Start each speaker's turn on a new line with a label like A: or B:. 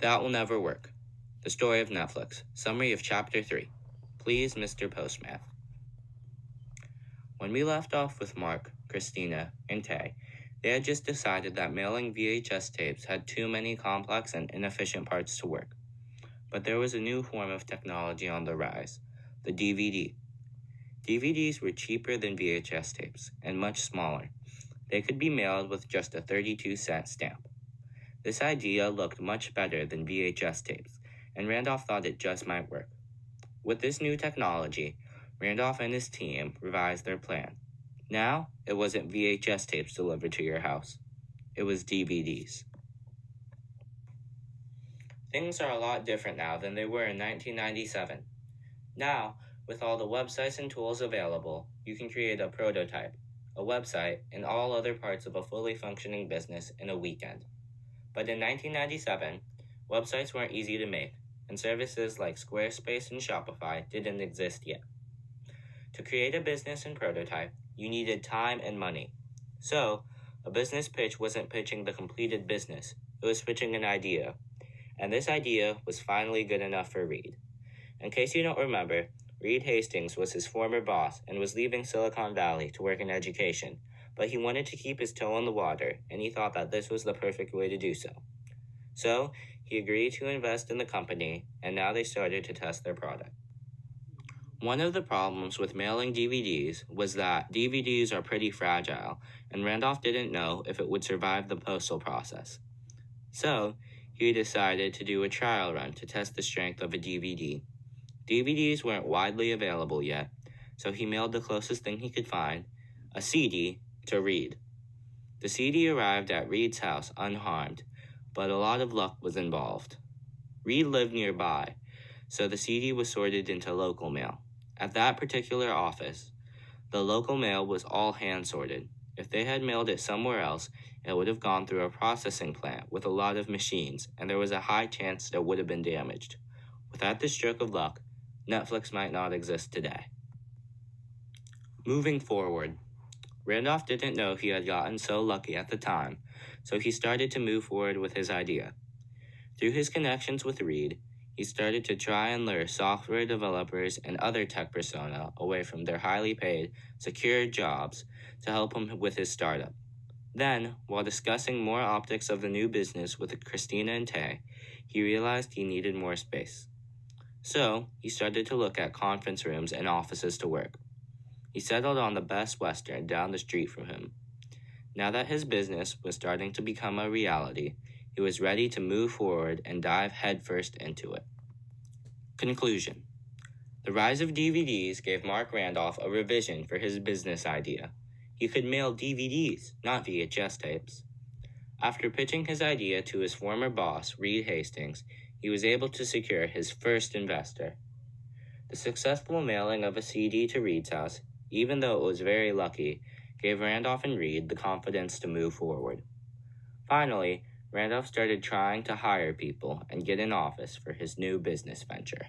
A: That will never work. The story of Netflix. Summary of Chapter 3. Please, Mr. Postman. When we left off with Mark, Christina, and Tay, they had just decided that mailing VHS tapes had too many complex and inefficient parts to work. But there was a new form of technology on the rise, the DVD. DVDs were cheaper than VHS tapes and much smaller. They could be mailed with just a 32-cent stamp. This idea looked much better than VHS tapes, and Randolph thought it just might work. With this new technology, Randolph and his team revised their plan. Now, it wasn't VHS tapes delivered to your house. It was DVDs. Things are a lot different now than they were in 1997. Now, with all the websites and tools available, you can create a prototype, a website, and all other parts of a fully functioning business in a weekend. But in 1997, websites weren't easy to make, and services like Squarespace and Shopify didn't exist yet. To create a business and prototype, you needed time and money. So, a business pitch wasn't pitching the completed business, it was pitching an idea. And this idea was finally good enough for Reed. In case you don't remember, Reed Hastings was his former boss and was leaving Silicon Valley to work in education, but he wanted to keep his toe in the water, and he thought that this was the perfect way to do so. So, he agreed to invest in the company, and now they started to test their product. One of the problems with mailing DVDs was that DVDs are pretty fragile, and Randolph didn't know if it would survive the postal process. So, he decided to do a trial run to test the strength of a DVD. DVDs weren't widely available yet, so he mailed the closest thing he could find, a CD, to Reed. The CD arrived at Reed's house unharmed, but a lot of luck was involved. Reed lived nearby, so the CD was sorted into local mail. At that particular office, the local mail was all hand-sorted. If they had mailed it somewhere else, it would have gone through a processing plant with a lot of machines, and there was a high chance that it would have been damaged. Without this stroke of luck, Netflix might not exist today. Moving forward, Randolph didn't know he had gotten so lucky at the time, so he started to move forward with his idea. Through his connections with Reed, he started to try and lure software developers and other tech persona away from their highly paid, secure jobs to help him with his startup. Then, while discussing more optics of the new business with Christina and Tay, he realized he needed more space. So, he started to look at conference rooms and offices to work. He settled on the Best Western down the street from him. Now that his business was starting to become a reality, he was ready to move forward and dive headfirst into it. Conclusion. The rise of DVDs gave Marc Randolph a revision for his business idea. He could mail DVDs, not VHS tapes. After pitching his idea to his former boss, Reed Hastings, he was able to secure his first investor. The successful mailing of a CD to Reed's house, even though it was very lucky, gave Randolph and Reed the confidence to move forward. Finally, Randolph started trying to hire people and get an office for his new business venture.